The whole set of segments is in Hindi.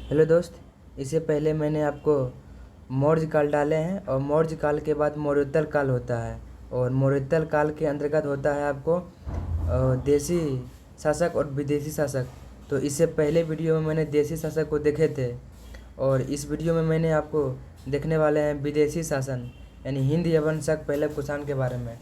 हेलो दोस्त। इससे पहले मैंने आपको मौर्य काल डाले हैं और मौर्य काल के बाद मौर्योत्तर काल होता है और मौर्योत्तर काल के अंतर्गत होता है आपको देसी शासक और विदेशी शासक। तो इससे पहले वीडियो में मैंने देसी शासक को देखे थे और इस वीडियो में मैंने आपको देखने वाले हैं विदेशी शासन यानी हिंद यवन शक पहले कुषाण के बारे में।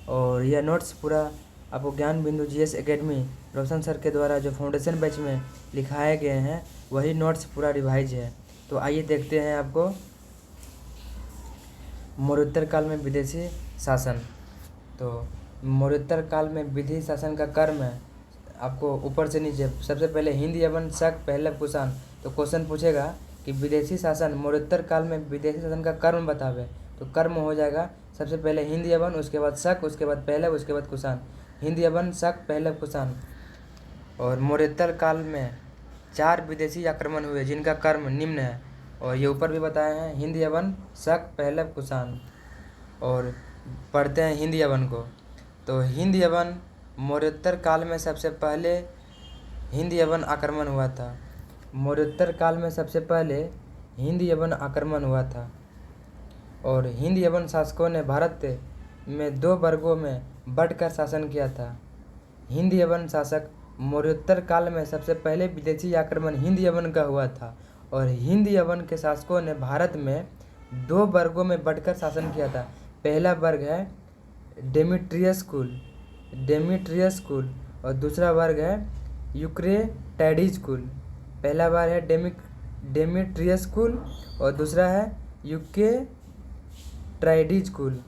और यह नोट्स पूरा आपको ज्ञान बिंदु जीएस एकेडमी रोशन सर के द्वारा जो फाउंडेशन बैच में लिखाए गए हैं वही नोट्स पूरा रिवाइज है। तो आइए देखते हैं आपको मौर्योत्तर काल में विदेशी शासन। तो मौर्योत्तर काल में विदेशी शासन का क्रम है आपको ऊपर से नीचे। सबसे पहले हिंद यवन शक पहले कुषाण। तो क्वेश्चन पूछेगा कि विदेशी शासन मौर्योत्तर काल में विदेशी शासन का क्रम बतावे। तो कर्म हो जाएगा सबसे पहले हिंद यवन, उसके बाद शक, उसके बाद पहले, उसके बाद कुषाण। हिंद यवन शक पहले कुषाण। और मौर्योत्तर काल में 4 विदेशी आक्रमण हुए जिनका कर्म निम्न है और ये ऊपर भी बताए हैं हिंद यवन शक पहले कुषाण। और पढ़ते हैं हिंद यवन को। तो हिंद यवन मौर्योत्तर काल में सबसे पहले हिंद यवन आक्रमण हुआ था। मौर्योत्तर काल में सबसे पहले हिंद यवन आक्रमण हुआ था और हिंद यवन शासकों ने भारत में 2 वर्गों में बढ़कर शासन किया था। हिंद यवन शासक मौर्योत्तर काल में सबसे पहले विदेशी आक्रमण हिंद यवन का हुआ था और हिंद यवन के शासकों ने भारत में 2 वर्गों में बढ़कर शासन किया था। पहला वर्ग है डेमेट्रियस कुल और दूसरा वर्ग है यूक्रेटाइडिस कुल। पहला वर्ग है डेमेट्रियस कुल और दूसरा है यूक्रेटाइडिस कुल।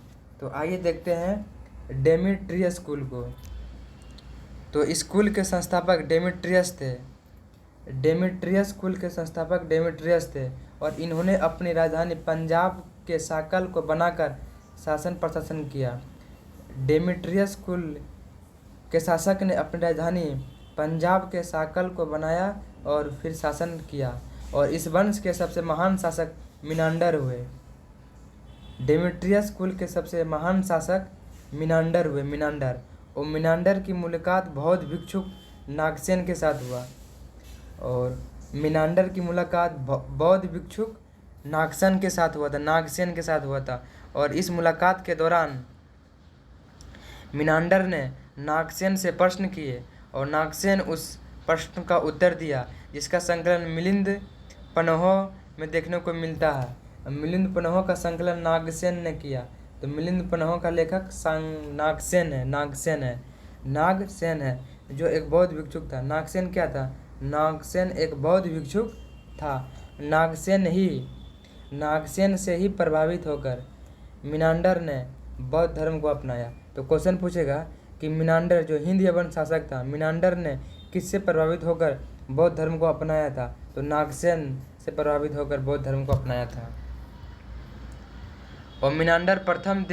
तो आइए देखते हैं डेमेट्रियस कुल को। तो इस कुल के संस्थापक डेमेट्रियस थे। डेमेट्रियस कुल के संस्थापक डेमेट्रियस थे और इन्होंने अपनी राजधानी पंजाब के साकल को बनाकर शासन प्रशासन किया। डेमेट्रियस कुल के शासक ने अपनी राजधानी पंजाब के साकल को बनाया और फिर शासन किया और इस वंश के सबसे महान शासक मिनांडर हुए। डेमेट्रियस कुल के सबसे महान शासक मिनांडर हुए। और मिनांडर की मुलाकात बौद्ध भिक्षुक नागसेन के साथ हुआ और मिनांडर की मुलाकात बौद्ध भिक्षुक नागसेन के साथ हुआ था और इस मुलाकात के दौरान मिनांडर ने नागसेन से प्रश्न किए और नागसेन उस प्रश्न का उत्तर दिया जिसका संकलन मिलिंद पन्ह में देखने को मिलता है। मिलिंद पन्ह का संकलन नागसेन ने किया। तो मिलिंद पन्ह का लेखक नागसेन है जो एक बौद्ध भिक्षुक था। नागसेन क्या था? नागसेन एक बौद्ध भिक्षुक था। नागसेन से ही प्रभावित होकर मिनांडर ने बौद्ध धर्म को अपनाया। तो क्वेश्चन पूछेगा कि मिनांडर जो हिंद यवन शासक था, मिनांडर ने किससे प्रभावित होकर बौद्ध धर्म को अपनाया था? तो नागसेन से प्रभावित होकर बौद्ध धर्म को अपनाया था। और मिनांडर प्रथम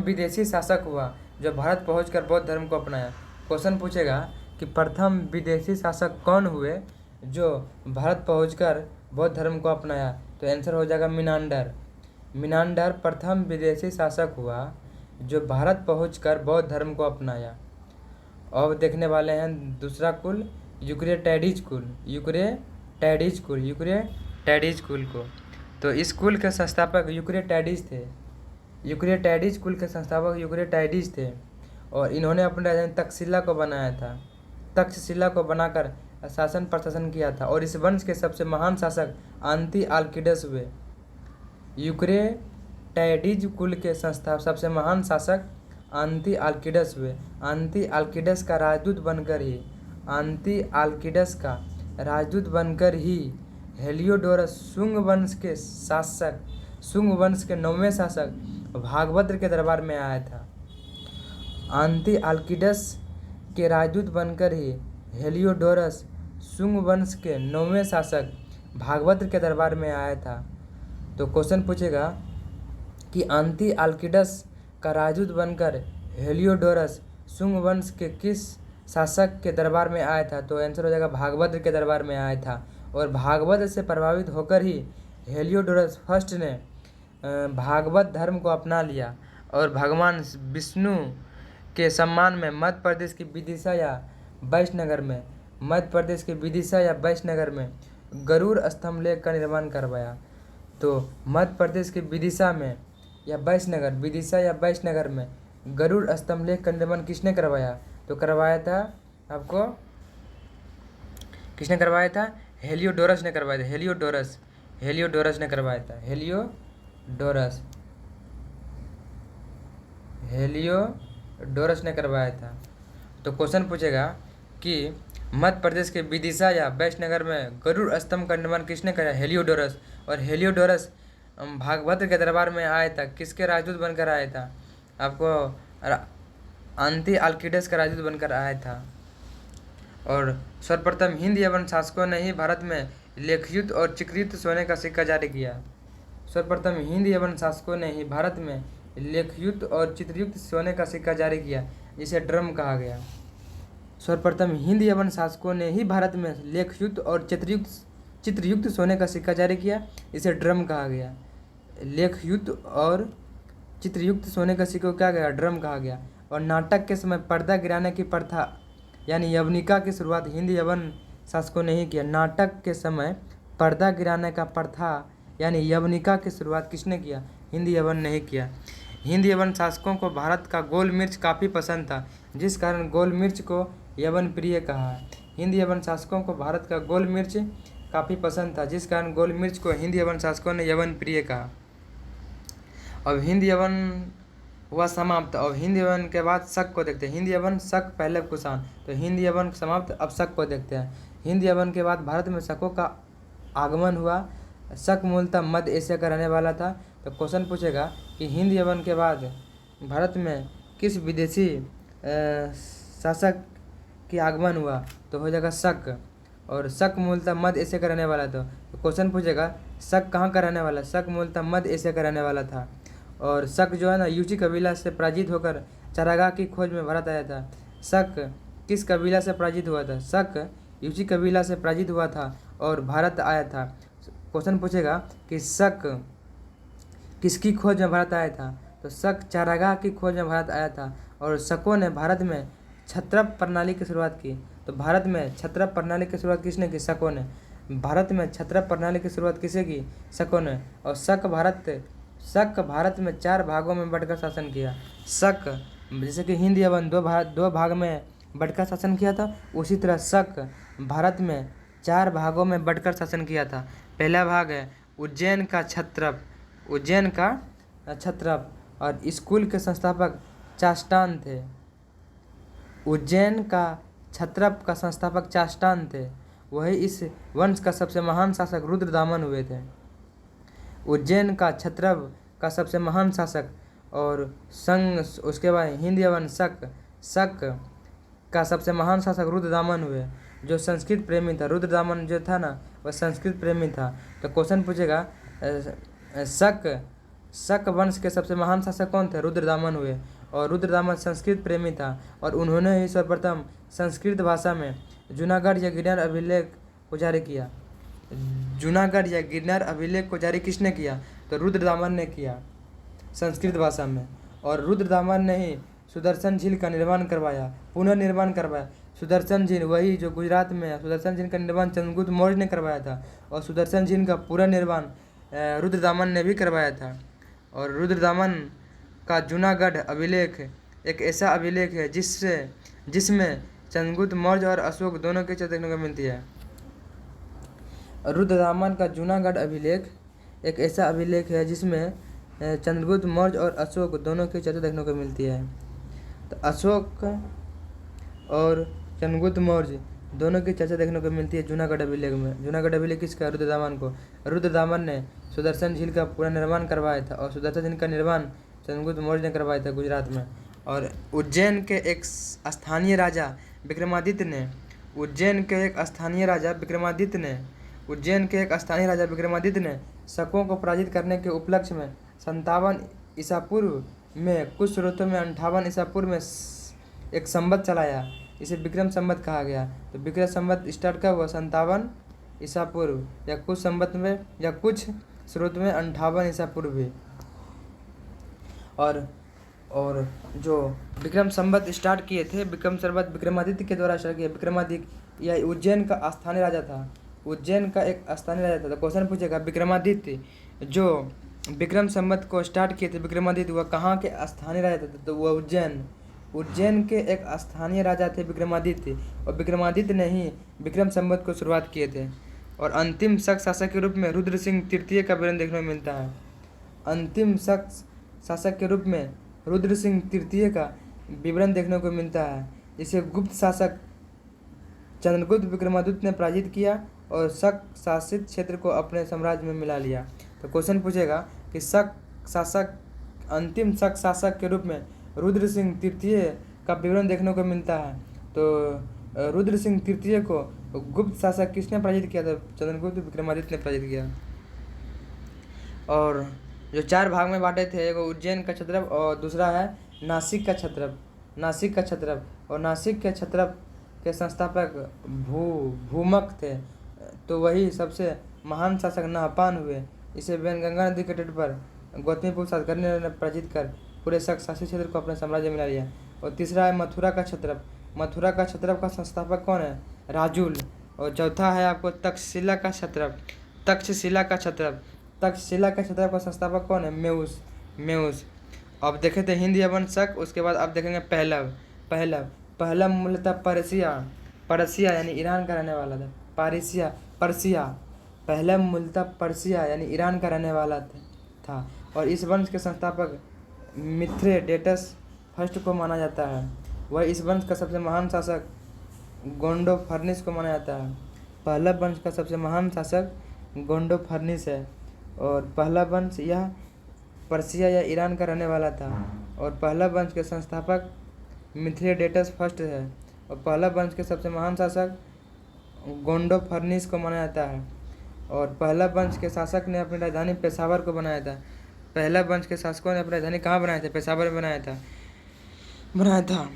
विदेशी शासक हुआ जो भारत पहुंचकर बौद्ध धर्म को अपनाया। क्वेश्चन पूछेगा कि प्रथम विदेशी शासक कौन हुए जो भारत पहुंचकर बौद्ध धर्म को अपनाया? तो आंसर हो जाएगा मिनांडर प्रथम विदेशी शासक हुआ जो भारत पहुंचकर बौद्ध धर्म को अपनाया। अब देखने वाले हैं दूसरा कुल यूक्रेटाइडिस कुल को। तो इस कुल के संस्थापक यूक्रेटाइडिस थे और इन्होंने अपनी राजधानी तक्षशिला को बनाकर शासन प्रशासन किया था और इस वंश के सबसे महान शासक आंती-आल्किडस हुए। यूक्रेटाइडिस कुल के सबसे महान शासक आंती-आल्किडस हुए। आंती-आल्किडस का राजदूत बनकर ही हेलियोडोरस शुंग वंश के 9वें शासक भागभद्र के दरबार में आया था। आंती-आल्किडस के राजदूत बनकर ही हेलियोडोरस शुंग वंश के 9वें शासक भागभद्र के दरबार में आया था। तो क्वेश्चन पूछेगा कि आंती-आल्किडस का राजदूत बनकर हेलियोडोरस शुंग वंश के किस शासक के दरबार में आया था? तो आंसर हो जाएगा भागभद्र के दरबार में आया था और भागभद्र से प्रभावित होकर ही हेलियोडोरस फर्स्ट ने भागवत धर्म को अपना लिया और भगवान विष्णु के सम्मान में मध्य प्रदेश की विदिशा या वैष्णनगर में मध्य प्रदेश के विदिशा या वैश्यनगर में गरुड़ स्तंभ लेख का निर्माण करवाया? तो मध्य प्रदेश के विदिशा में या वैश्यनगर, विदिशा या वैश्यनगर में गरुड़ स्तंभ लेख का निर्माण किसने करवाया? तो करवाया था आपको, किसने करवाया था? हेलियोडोरस ने करवाया था। हेलियोडोरस ने करवाया था। हेलियोडोरस ने करवाया था। तो क्वेश्चन पूछेगा कि मध्य प्रदेश के विदिशा या वैश्यनगर में गरुड़ स्तंभ का निर्माण किसने कराया? हेलियोडोरस। और हेलियोडोरस भागभद्र के दरबार में आया था, किसके राजदूत बनकर आया था? आपको एंटिओकलिस का राजदूत बनकर आया था। और सर्वप्रथम हिंद यवन शासकों ने ही भारत में लेखयुक्त और चित्रयुक्त सोने का सिक्का जारी किया। सर्वप्रथम हिंद यवन शासकों ने ही भारत में लेखयुक्त और चित्रयुक्त सोने का सिक्का जारी किया, जिसे ड्रम कहा गया। सर्वप्रथम हिंद यवन शासकों ने ही भारत में लेखयुक्त और चित्रयुक्त सोने का सिक्का जारी किया, इसे ड्रम कहा गया। लेखयुक्त और चित्रयुक्त सोने का सिक्का क्या गया? ड्रम कहा गया। और नाटक के समय पर्दा गिराने की प्रथा यानी यवनिका की शुरुआत हिंद यवन शासकों ने ही किया। नाटक के समय पर्दा गिराने का प्रथा यानी यवनिका की शुरुआत किसने किया? हिंद यवन ने ही किया। हिंद यवन शासकों को भारत का गोल मिर्च काफ़ी पसंद था, जिस कारण गोल मिर्च को यवन प्रिय कहा। हिंद यवन शासकों को भारत का गोल मिर्च काफ़ी पसंद था, जिस कारण गोल मिर्च को हिंद यवन शासकों ने यवन प्रिय कहा। अब हिंद यवन हुआ समाप्त। अब हिंद यवन के बाद शक को देखते हैं। हिंद यवन, शक, पहले कुषाण। तो हिंद यवन समाप्त, अब शक को देखते हैं। हिंद यवन के बाद भारत में शकों का आगमन हुआ। शक मूलतः मध्य एशिया का रहने वाला था। तो क्वेश्चन पूछेगा कि हिंद यवन के बाद भारत में किस विदेशी शासक की आगमन हुआ? तो हो जाएगा शक। और शक मूलतः मध्य एशिया का रहने वाला था। तो क्वेश्चन पूछेगा शक कहाँ का रहने वाला? शक मूलतः मध्य एशिया का रहने वाला था। और शक जो है ना, यूची कबीला से पराजित होकर चारागाह की खोज में भारत आया था। शक किस कबीला से पराजित हुआ था? शक यूची कबीला से पराजित हुआ था और भारत आया था। क्वेश्चन पूछेगा कि शक किसकी खोज में भारत आया था? तो शक चारागाह की खोज में भारत आया था। और शकों ने भारत में छत्रप प्रणाली की शुरुआत की। तो भारत में छत्रप प्रणाली की शुरुआत किसने की? शकों ने। भारत में छत्रप प्रणाली की शुरुआत किसे की? शकों ने। और शक भारत में 4 भागों में बंटकर शासन किया। शक जैसे कि हिंद यवन 2 भाग में बंटकर शासन किया था, उसी तरह शक भारत में 4 भागों में बंटकर शासन किया था। पहला भाग है उज्जैन का छत्रप। और स्कूल के संस्थापक चास्टान थे। उज्जैन का छत्रप का संस्थापक चास्टान थे। वही इस वंश का सबसे महान शासक रुद्रदामन हुए थे। उज्जैन का छत्रप का सबसे महान शासक। और उसके बाद हिंद यवन शक का सबसे महान शासक रुद्रदामन हुए, जो संस्कृत प्रेमी था। रुद्रदामन जो था ना, वह संस्कृत प्रेमी था। तो क्वेश्चन पूछेगा शक वंश के सबसे महान शासक कौन थे? रुद्रदामन हुए। और रुद्रदामन संस्कृत प्रेमी था और उन्होंने ही सर्वप्रथम संस्कृत भाषा में जूनागढ़ या गिरनार अभिलेख को जारी किया। जूनागढ़ या गिरनार अभिलेख को जारी किसने किया? तो रुद्रदामन ने किया संस्कृत भाषा में। और रुद्रदामन ने ही सुदर्शन झील का निर्माण करवाया, पुनर्निर्माण करवाया। सुदर्शन झील वही जो गुजरात में है। सुदर्शन झील का निर्माण चंद्रगुप्त मौर्य ने करवाया था और सुदर्शन झील का पूरा निर्माण रुद्रदामन ने भी करवाया था। और रुद्रदामन का जूनागढ़ अभिलेख एक ऐसा अभिलेख है जिसमें चंद्रगुप्त मौर्य और अशोक दोनों की चर्चा देखने को मिलती है। रुद्रदामन का जूनागढ़ अभिलेख एक ऐसा अभिलेख है जिसमें चंद्रगुप्त मौर्य और अशोक दोनों की चर्चा देखने को मिलती है। तो अशोक और चंद्रगुप्त मौर्य दोनों की चर्चा देखने को मिलती है जूनागढ़ अभिलेख में। जूनागढ़ अभिलेख किसका? रुद्रदामन को। रुद्रदामन ने सुदर्शन झील का पूरा निर्माण करवाया था और सुदर्शन झील का निर्माण चंद्रगुप्त मौर्य ने करवाया था गुजरात में। और उज्जैन के एक स्थानीय राजा विक्रमादित्य ने शकों को पराजित करने के उपलक्ष्य में 57 ईसा पूर्व में, कुछ स्रोतों में 58 ईसा पूर्व में एक संवत चलाया। इसे विक्रम संवत कहा गया। तो विक्रम संवत स्टार्ट कब हुआ? 57 ईसा पूर्व, या कुछ संवत में या कुछ स्रोत में 58 ईसा पूर्व भी। और जो विक्रम संवत स्टार्ट किए थे, विक्रम संवत विक्रमादित्य के द्वारा स्टार्ट किया। यह उज्जैन का स्थानीय राजा था। उज्जैन का एक स्थानीय राजा था। तो क्वेश्चन पूछेगा विक्रमादित्य जो विक्रम संवत को स्टार्ट किए थे, विक्रमादित्य वह कहाँ के स्थानीय राजा थे? तो वह उज्जैन के एक स्थानीय राजा थे विक्रमादित्य, और विक्रमादित्य ने ही विक्रम संवत को शुरुआत किए थे। और अंतिम शक शासक के रूप में रुद्र सिंह तृतीय का विवरण देखने को मिलता है। अंतिम शक शासक के रूप में रुद्र सिंह तृतीय का विवरण देखने को मिलता है, जिसे गुप्त शासक चंद्रगुप्त विक्रमादित्य ने पराजित किया और शक शासित क्षेत्र को अपने साम्राज्य में मिला लिया। तो क्वेश्चन पूछेगा कि अंतिम शक शासक के रूप में रुद्र सिंह तृतीय का विवरण देखने को मिलता है। तो रुद्र सिंह तृतीय को गुप्त शासक किसने पराजित किया था? चंद्रगुप्त विक्रमादित्य ने पराजित किया। और जो 4 भाग में बांटे थे, एक उज्जैन का क्षत्रप और दूसरा है नासिक का क्षत्रप। और नासिक के क्षत्रप के संस्थापक भूमक थे, तो वही सबसे महान शासक नहपान हुए। इसे वैनगंगा नदी के तट पर गौतमीपुत्र सातकर्णी ने पराजित कर पूरे शक शासित क्षेत्र को अपने साम्राज्य में ला लिया। और तीसरा है मथुरा का क्षत्रप का संस्थापक कौन है? राजुल। और चौथा है आपको तक्षशिला का क्षत्रप का संस्थापक कौन है? मेउस। अब देखे थे हिंद यवन शक, उसके बाद अब देखेंगे पहलव मूलतः पर्सिया यानी ईरान का रहने वाला था। पर्सिया पहलव मूलतः पर्सिया यानी ईरान का रहने वाला था। और इस वंश के संस्थापक मिथ्रेडेटस फर्स्ट को माना जाता है। वह इस वंश का सबसे महान शासक गोंडोफर्निस को माना जाता है। पहलव वंश का सबसे महान शासक गोंडोफर्निस है। और पहला वंश यह पर्सिया या ईरान का रहने वाला था। और पहला वंश के संस्थापक मिथ्रेडेटस फर्स्ट है। और पहला वंश के सबसे महान शासक गोंडोफर्निस को माना जाता है। और पहला वंश के शासक ने अपनी राजधानी पेशावर को बनाया था। पहला वंश के शासकों ने अपनी राजधानी कहाँ बनाया था? पेशावर में बनाया था।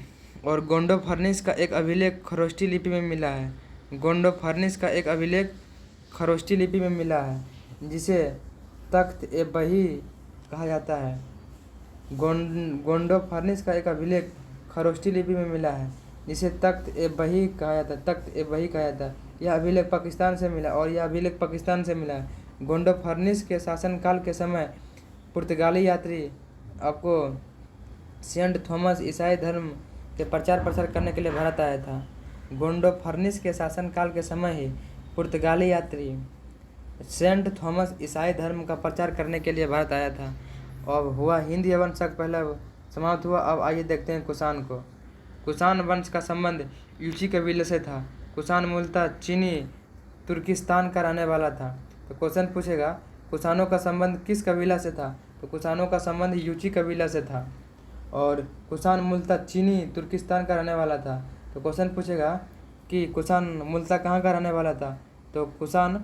और गोंडोफर्निस का एक अभिलेख खरोष्टी लिपि में मिला है, जिसे तख्त ए बही कहा जाता है। गोंडोफर्निस का एक अभिलेख खरोष्टी लिपि में मिला है, जिसे तख्त ए बही कहा जाता है। यह अभिलेख पाकिस्तान से मिला है। गोंडोफर्निस के शासनकाल के समय पुर्तगाली यात्री आपको सेंट थॉमस ईसाई धर्म के प्रचार प्रसार करने के लिए भारत आया था। गोंडोफर्निस के शासनकाल के समय ही पुर्तगाली यात्री सेंट थॉमस ईसाई धर्म का प्रचार करने के लिए भारत आया था। अब हुआ हिंद यवन शक पहला समाप्त हुआ। अब आइए देखते हैं कुषाण को। कुषाण वंश का संबंध यूची कबीले से था। कुषाण मूलतः चीनी तुर्किस्तान का रहने वाला था। तो क्वेश्चन पूछेगा कुषाणों का संबंध किस कबीला से था? तो कुषाणों का संबंध यूची कबीला से था। और कुषाण मूलतः चीनी तुर्किस्तान का रहने वाला था। तो क्वेश्चन पूछेगा कि कुषाण मूलतः कहाँ का रहने वाला था? तो कुषाण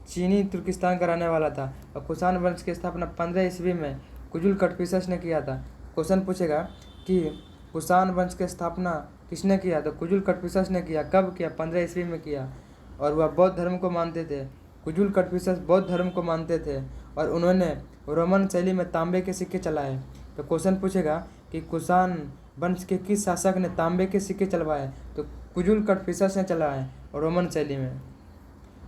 चीनी तुर्किस्तान का रहने वाला था। और कुषाण वंश की स्थापना 15 ईस्वी में कुजुल कटफिसस ने किया था। क्वेश्चन पूछेगा कि कुषाण वंश की स्थापना किसने किया? तो कुजुल कटफिसस ने किया। कब किया? 15 ईस्वी में किया। और वह बौद्ध धर्म को मानते थे। कुजुल कटफिसस बौद्ध धर्म को मानते थे और उन्होंने रोमन शैली में तांबे के सिक्के चलाए। तो क्वेश्चन पूछेगा कि कुषाण वंश के किस शासक ने तांबे के सिक्के चलवाए? तो कुजुल कटफिसस ने चलाए रोमन शैली में।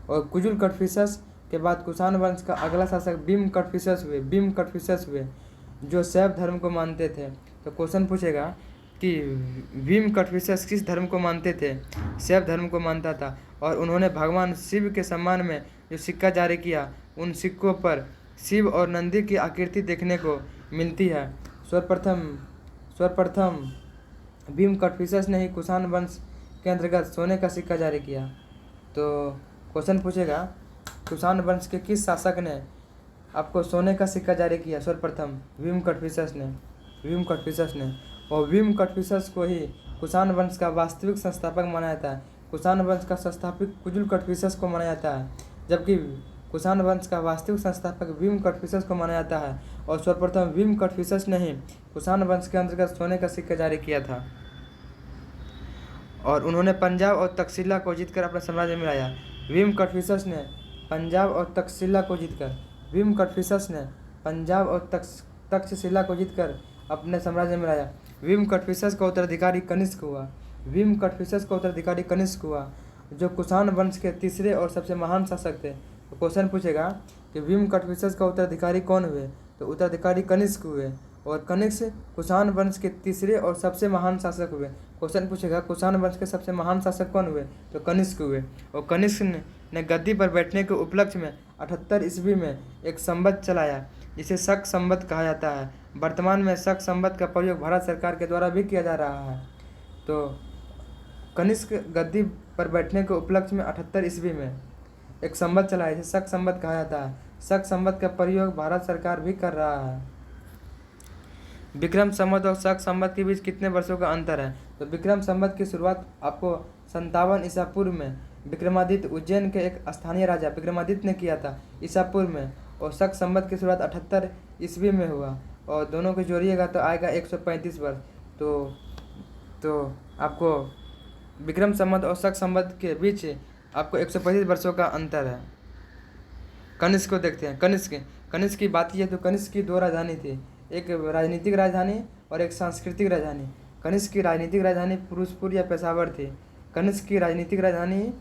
और कुजुल कटफिसस के बाद कुषाण वंश का अगला शासक भीम कटफिसस हुए, जो शैव धर्म को मानते थे। तो क्वेश्चन पूछेगा कि भीम कटफिसस किस धर्म को मानते थे? शैव धर्म को मानता था। और उन्होंने भगवान शिव के सम्मान में जो सिक्का जारी किया, उन सिक्कों पर शिव और नंदी की आकृति देखने को मिलती है। सर्वप्रथम भीम कटफिसस ने ही कुषाण वंश के अंतर्गत सोने का सिक्का जारी किया। तो क्वेश्चन पूछेगा कुषाण वंश के किस शासक ने आपको सोने का सिक्का जारी किया? सर्वप्रथम भीम कटफिसस ने। और भीम कटफिसस को ही कुषाण वंश का वास्तविक संस्थापक माना जाता है। कुषाण वंश का संस्थापक कुजुल कटफिसस को माना जाता है, जबकि कुषाण वंश का वास्तविक संस्थापक भीम कटफिसस को माना जाता है। और सर्वप्रथम भीम कटफिसस ने ही कुषाण वंश के अंतर्गत सोने का सिक्का जारी किया था। और उन्होंने पंजाब और तक्षशिला को जीतकर अपने साम्राज्य में लाया। भीम कटफिसस ने पंजाब और तक्षशिला को जीतकर अपने साम्राज्य में लाया। भीम कटफिसस का उत्तराधिकारी कनिष्क हुआ। जो कुषाण वंश के तीसरे और सबसे महान शासक थे। तो क्वेश्चन पूछेगा कि भीम कटविशस का उत्तराधिकारी कौन हुए? तो उत्तराधिकारी कनिष्क हुए। और कनिष्क कुषाण वंश के तीसरे और सबसे महान शासक हुए। क्वेश्चन पूछेगा कुषाण वंश के सबसे महान शासक कौन हुए? तो कनिष्क हुए। और कनिष्क ने गद्दी पर बैठने के उपलक्ष्य में 78 ईस्वी में एक संवत चलाया जिसे शक संवत कहा जाता है। वर्तमान में शक संवत का प्रयोग भारत सरकार के द्वारा भी किया जा रहा है। तो कनिष्क गद्दी पर बैठने के उपलक्ष्य में 78 ईस्वी में एक संवत चलाया जिसे शक संवत कहा जाता है। शक संवत का प्रयोग भारत सरकार भी कर रहा है। विक्रम संवत और शक संवत के बीच कितने वर्षों का अंतर है? तो विक्रम संवत की शुरुआत आपको 57 ईसा पूर्व में विक्रमादित्य उज्जैन के एक स्थानीय राजा विक्रमादित्य ने किया था ईसा पूर्व में। और शक संवत की शुरुआत 78 ईस्वी में हुआ। और दोनों को जोड़िएगा तो आएगा 135 वर्ष। तो आपको विक्रम संवत और शक संवत के बीच आपको 135 वर्षों का अंतर है। कनिष्क को देखते हैं। कनिष्क की बात की है तो कनिष्क की दो राजधानी थी, एक राजनीतिक राजधानी और एक सांस्कृतिक राजधानी। कनिष्क की राजनीतिक राजधानी फिरोजपुर या पेशावर थी। कनिष्क की राजनीतिक राजधानी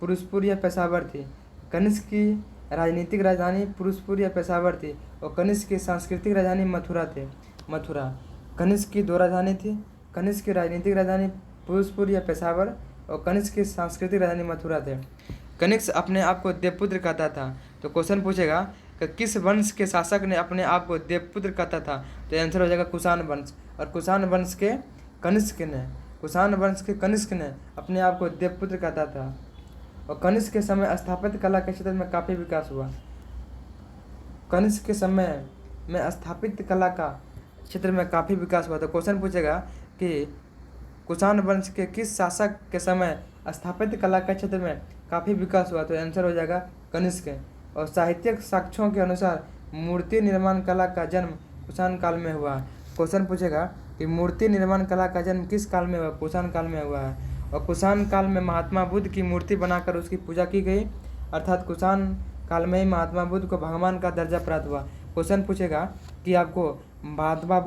फिरोजपुर या पेशावर थी। कनिष्क की राजनीतिक राजधानी फिरोजपुर या पेशावर थी। और कनिष्क की सांस्कृतिक राजधानी मथुरा। कनिष्क की दो राजधानी थी। कनिष्क की राजनीतिक राजधानी फिरोजपुर या पेशावर और कनिष्क की सांस्कृतिक राजधानी मथुरा थे। कनिष्क अपने आप को देवपुत्र कहता था। तो क्वेश्चन पूछेगा कि किस वंश के शासक ने अपने आप को देवपुत्र कहता था? तो आंसर हो जाएगा कुषाण वंश। और कुषाण वंश के कनिष्क ने अपने आप को देवपुत्र कहता था। और कनिष्क के समय स्थापत्य कला के क्षेत्र में काफ़ी विकास हुआ। कनिष्क के समय में स्थापत्य कला का क्षेत्र में काफ़ी विकास हुआ। तो क्वेश्चन पूछेगा कि कुषाण वंश के किस शासक के समय स्थापत्य कला के क्षेत्र में काफ़ी विकास हुआ? तो आंसर हो जाएगा कनिष्क। और साहित्यिक साक्ष्यों के अनुसार मूर्ति निर्माण कला का जन्म कुषाण काल में हुआ। क्वेश्चन पूछेगा कि मूर्ति निर्माण कला का जन्म किस काल में हुआ? कुषाण काल में हुआ है। और कुषाण काल में महात्मा बुद्ध की मूर्ति बनाकर उसकी पूजा की गई, अर्थात कुषाण काल में ही महात्मा बुद्ध को भगवान का दर्जा प्राप्त हुआ। क्वेश्चन पूछेगा कि आपको महात्मा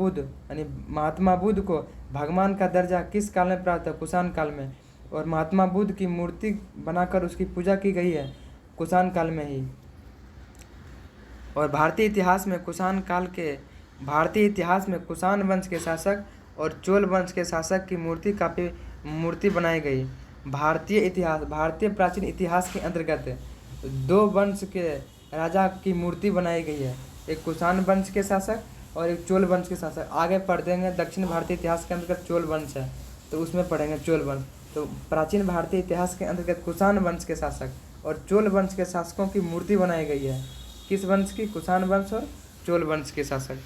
बुद्ध को भगवान का दर्जा किस काल में प्राप्त है? कुषाण काल में। और महात्मा बुद्ध की मूर्ति बनाकर उसकी पूजा की गई है कुषाण काल में ही। और भारतीय इतिहास में कुषाण वंश के शासक और चोल वंश के शासक की मूर्ति बनाई गई। भारतीय प्राचीन इतिहास के अंतर्गत दो वंश के राजा की मूर्ति बनाई गई है, एक कुषाण वंश के शासक और एक चोल वंश के शासक। आगे पढ़ देंगे दक्षिण भारतीय इतिहास के अंतर्गत चोल वंश है तो उसमें पढ़ेंगे चोल वंश। तो प्राचीन भारतीय इतिहास के अंतर्गत कुषाण वंश के शासक और चोल वंश के शासकों की मूर्ति बनाई गई है। किस वंश की? कुषाण वंश और चोल वंश के शासक।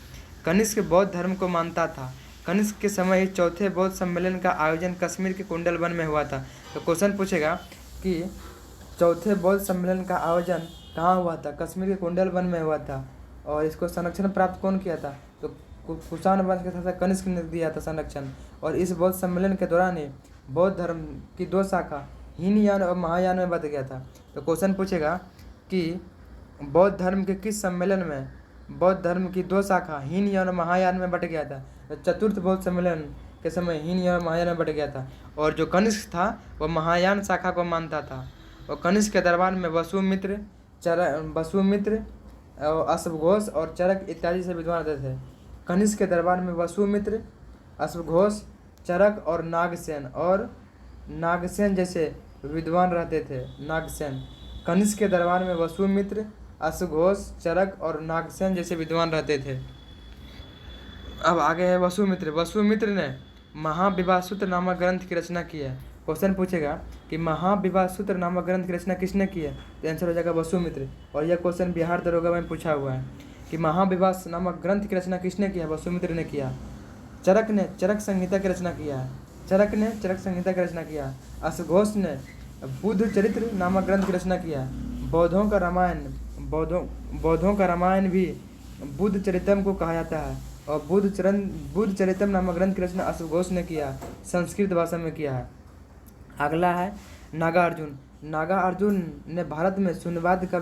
कनिष्क बौद्ध धर्म को मानता था। कनिष्क के समय ही चौथे बौद्ध सम्मेलन का आयोजन कश्मीर के कुंडल वन में हुआ था। तो क्वेश्चन पूछेगा कि चौथे बौद्ध सम्मेलन का आयोजन कहाँ हुआ था? कश्मीर के कुंडल वन में हुआ था। और इसको संरक्षण प्राप्त कौन किया था? तो कुषाण वंश के शासक कनिष्क ने दिया था संरक्षण। और इस बौद्ध सम्मेलन के दौरान ही बौद्ध धर्म की दो शाखा हीनयान और महायान में बंट गया था। तो क्वेश्चन पूछेगा कि बौद्ध धर्म के किस सम्मेलन में बौद्ध धर्म की दो शाखा हीनयान और महायान में बंट गया था? तो चतुर्थ बौद्ध सम्मेलन के समय हीनयान और महायान में बंट गया था। और जो कनिष्क था वह महायान शाखा को मानता था। और कनिष्क के दरबार में वसुमित्र, अश्वघोष और चरक इत्यादि से विद्वान रहते थे। कनिष्क के दरबार में वसुमित्र, अश्वघोष, चरक और नागसेन जैसे विद्वान रहते थे। कनिष्क के दरबार में वसुमित्र, अश्वघोष, चरक और नागसेन जैसे विद्वान रहते थे। अब आगे है वसुमित्र ने महाविवाह सूत्र नामक ग्रंथ की रचना की है। क्वेश्चन पूछेगा कि महाविवाह सूत्र नामक ग्रंथ की रचना किसने की है? तो आंसर हो जाएगा वसुमित्र। और यह क्वेश्चन बिहार दरोगा में पूछा हुआ है कि महाविवाह नामक ग्रंथ की रचना किसने किया? वसुमित्र ने किया। चरक ने चरक संहिता की रचना किया। अश्वघोष ने बुद्ध चरित्र नामक ग्रंथ की रचना किया। बौद्धों का रामायण भी बुद्ध चरितम को कहा जाता है। और बुद्ध चरितम नामक ग्रंथ की रचना अश्वघोष ने किया, संस्कृत भाषा में किया है। अगला है नागार्जुन ने भारत में शून्यवाद का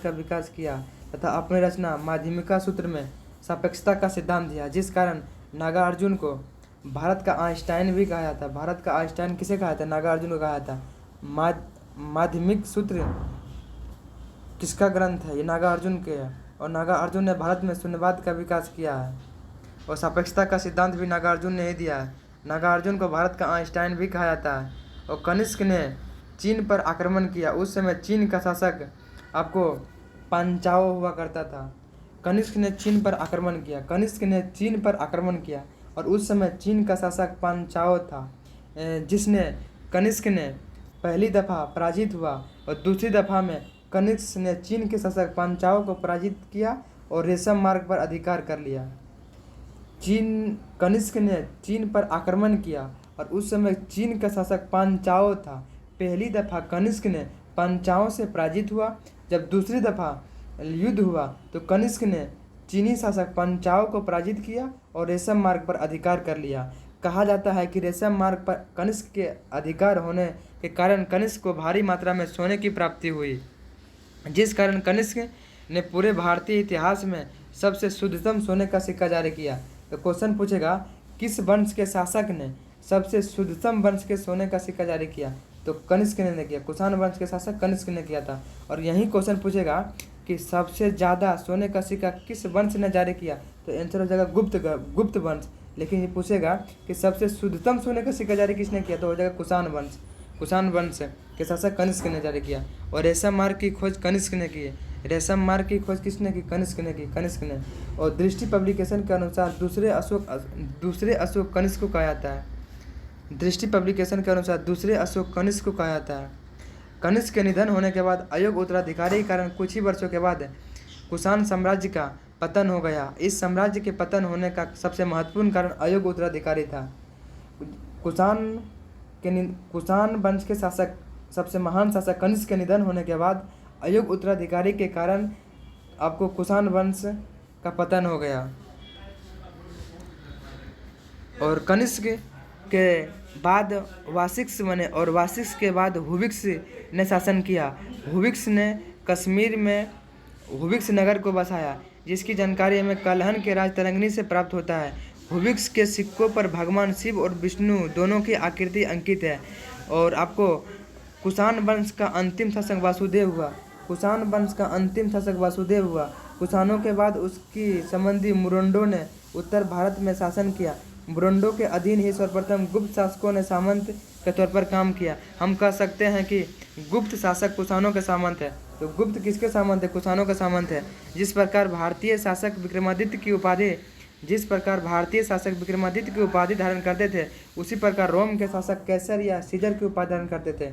विकास किया तथा अपनी रचना माध्यमिका सूत्र में सापेक्षता का सिद्धांत दिया, जिस कारण नागार्जुन को भारत का आइंस्टाइन भी कहा जाता है। भारत का आइंस्टाइन किसे कहा था? नागार्जुन को कहा था। माध्यमिक सूत्र किसका ग्रंथ है? ये नागार्जुन के है। और नागार्जुन ने भारत में शून्यवाद का विकास किया है और सापेक्षता का सिद्धांत भी नागार्जुन ने ही दिया है। नागार्जुन को भारत का आइंस्टाइन भी कहा जाता है। और कनिष्क ने चीन पर आक्रमण किया। उस समय चीन का शासक आपको पांचाओ हुआ करता था। कनिष्क ने चीन पर आक्रमण किया। कनिष्क ने चीन पर आक्रमण किया और उस समय चीन का शासक पांचाओ था, जिसने कनिष्क ने पहली दफ़ा पराजित हुआ और दूसरी दफ़ा में कनिष्क ने चीन के शासक पांचाओ को पराजित किया और रेशम मार्ग पर अधिकार कर लिया। कनिष्क ने चीन पर आक्रमण किया और उस समय चीन का शासक पांचाओ था। पहली दफ़ा कनिष्क ने पांचाओं से पराजित हुआ। जब दूसरी दफ़ा युद्ध हुआ तो कनिष्क ने चीनी शासक पांचाओं को पराजित किया और रेशम मार्ग पर अधिकार कर लिया। कहा जाता है कि रेशम मार्ग पर कनिष्क के अधिकार होने के कारण कनिष्क को भारी मात्रा में सोने की प्राप्ति हुई, जिस कारण कनिष्क ने पूरे भारतीय इतिहास में सबसे शुद्धतम सोने का सिक्का जारी किया। तो क्वेश्चन पूछेगा, किस वंश के शासक ने सबसे शुद्धतम वंश के सोने का सिक्का जारी किया? तो कनिष्क ने किया। कुषाण वंश के शासक कनिष्क ने किया था। और यही क्वेश्चन पूछेगा कि सबसे ज़्यादा सोने का सिक्का किस वंश ने जारी किया? तो आंसर हो जाएगा गुप्त वंश। लेकिन ये पूछेगा कि सबसे शुद्धतम सोने का सिक्का जारी किसने किया? तो हो जाएगा कुषाण वंश। कुषाण वंश के शासक कनिष्क ने जारी किया। और रेशम मार्ग की खोज कनिष्क ने की। रेशम मार्ग की खोज किसने की? कनिष्क ने की। कनिष्क ने। और दृष्टि पब्लिकेशन के अनुसार दूसरे अशोक कनिष्क को कहा जाता है। दृष्टि पब्लिकेशन के अनुसार दूसरे अशोक कनिष्क को कहा जाता है। कनिष्क के निधन होने के बाद अयोग्य उत्तराधिकारी के कारण कुछ ही वर्षों के बाद कुषाण साम्राज्य का पतन हो गया। इस साम्राज्य के पतन होने का सबसे महत्वपूर्ण कारण अयोग्य उत्तराधिकारी था। कुषाण वंश के शासक सबसे महान शासक कनिष्क के निधन होने के बाद अयोग्य उत्तराधिकारी के कारण आपको कुषाण वंश का पतन हो गया। और कनिष्क के बाद वाशिष्ठ बने और वाशिष्ठ के बाद हुविक्स ने शासन किया। हुविक्स ने कश्मीर में हुविक्स नगर को बसाया, जिसकी जानकारी हमें कलहन के राजतरंगिणी से प्राप्त होता है। हुविक्स के सिक्कों पर भगवान शिव और विष्णु दोनों की आकृति अंकित है। और आपको कुषाण वंश का अंतिम शासक वासुदेव हुआ। कुषाण वंश का अंतिम शासक वासुदेव हुआ। कुषाणों के बाद उसकी संबंधी मुरंडों ने उत्तर भारत में शासन किया। मुरंडों के अधीन ही सर्वप्रथम गुप्त शासकों ने सामंत के तौर पर काम किया। हम कह सकते हैं कि गुप्त शासक कुषाणों के सामंत है। तो गुप्त किसके सामंत है? कुषाणों का सामंत है। जिस प्रकार भारतीय शासक विक्रमादित्य की उपाधि धारण करते थे, उसी प्रकार रोम के शासक कैसर या सीजर की उपाधि धारण करते थे।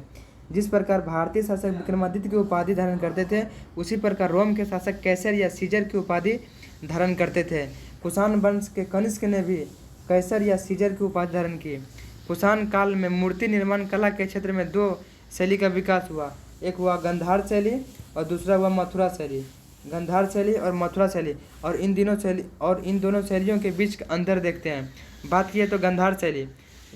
जिस प्रकार भारतीय शासक विक्रमादित्य की उपाधि धारण करते थे, उसी प्रकार रोम के शासक कैसर या सीजर की उपाधि धारण करते थे। कुषाण वंश के कनिष्क ने भी कैसर या सीजर की उपाधि धारण की। कुषाण काल में मूर्ति निर्माण कला के क्षेत्र में दो शैली का विकास हुआ। एक हुआ गंधार शैली और दूसरा हुआ मथुरा शैली। गंधार शैली और मथुरा शैली। और इन दोनों शैलियों के बीच अंतर देखते हैं। बात की है तो गंधार शैली,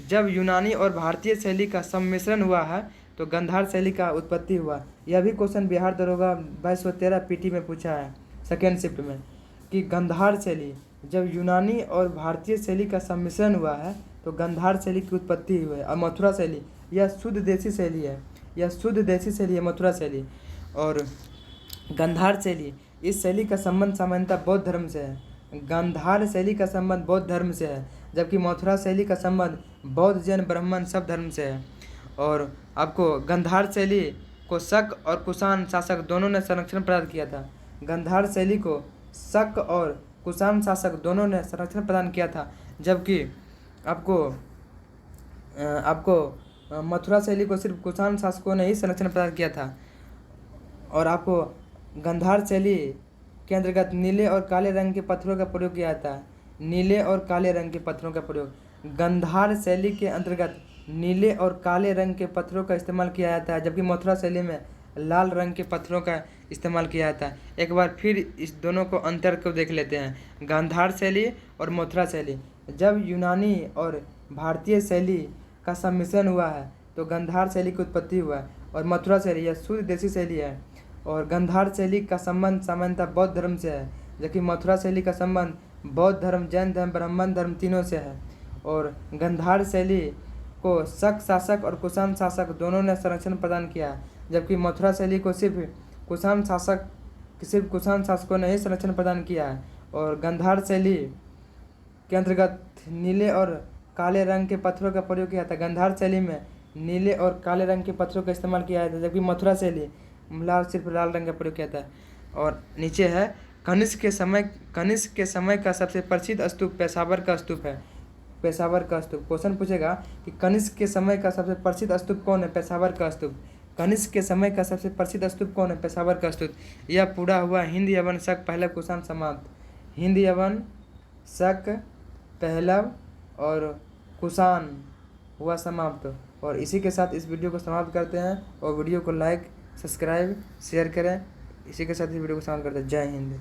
जब यूनानी और भारतीय शैली का सम्मिश्रण हुआ है तो गंधार शैली का उत्पत्ति हुआ। यह भी क्वेश्चन बिहार दरोगा 2213 पीटी में पूछा है सेकेंड शिफ्ट में, कि गंधार शैली जब यूनानी और भारतीय शैली का सम्मिश्रण हुआ है तो गंधार शैली की उत्पत्ति हुई है। और मथुरा शैली यह शुद्ध देसी शैली है, मथुरा शैली। और गंधार शैली, इस शैली का संबंध सामान्यतः बौद्ध धर्म से है। गंधार शैली का संबंध बौद्ध धर्म से है, जबकि मथुरा शैली का संबंध बौद्ध, जैन, ब्राह्मण सब धर्म से है। और आपको गंधार शैली को शक और कुषाण शासक दोनों ने संरक्षण प्रदान किया था। गंधार शैली को शक और कुषाण शासक दोनों ने संरक्षण प्रदान किया था, जबकि आपको मथुरा शैली को सिर्फ कुषाण शासकों ने ही संरक्षण प्रदान किया था। और आपको गंधार शैली के अंतर्गत नीले और काले रंग के पत्थरों का प्रयोग किया जाता है। नीले और काले रंग के पत्थरों का प्रयोग गंधार शैली के अंतर्गत नीले और काले रंग के पत्थरों का इस्तेमाल किया जाता है, जबकि मथुरा शैली में लाल रंग के पत्थरों का इस्तेमाल किया जाता है। एक बार फिर इस दोनों को अंतर को देख लेते हैं। गांधार शैली और मथुरा शैली, जब यूनानी और भारतीय शैली का सम्मिश्रण हुआ है तो गंधार शैली की उत्पत्ति हुआ है। और मथुरा शैली यह शुद्ध देसी शैली है। और गंधार शैली का संबंध सामान्यतः बौद्ध धर्म से है, जबकि मथुरा शैली का संबंध बौद्ध धर्म, जैन धर्म, ब्राह्मण धर्म तीनों से है। और गंधार शैली को शक शासक और कुषाण शासक दोनों ने संरक्षण प्रदान किया, जबकि मथुरा शैली को सिर्फ कुषाण शासकों ने ही संरक्षण प्रदान किया है। और गंधार शैली के अंतर्गत नीले और काले रंग के पत्थरों का प्रयोग किया था। गंधार शैली में नीले और काले रंग के पत्थरों का इस्तेमाल किया था, जबकि मथुरा शैली सिर्फ लाल रंग का प्रयोग किया था। और नीचे है कनिष्क के समय का सबसे प्रसिद्ध स्तूप पेशावर का स्तूप है। पेशावर का स्तूप, क्वेश्चन पूछेगा कि कनिष्क के समय का सबसे प्रसिद्ध स्तूप कौन है? पेशावर का स्तूप। कनिष्क के समय का सबसे प्रसिद्ध स्तूप कौन है? पेशावर का स्तूप। यह पूरा हुआ हिंद यवन शक पहलव कुषाण समाप्त। हिंद यवन शक पहलव और कुषाण हुआ समाप्त। और इसी के साथ इस वीडियो को समाप्त करते हैं, और वीडियो को लाइक, सब्सक्राइब, शेयर करें। इसी के साथ इस वीडियो को समाप्त करते हैं। जय हिंद।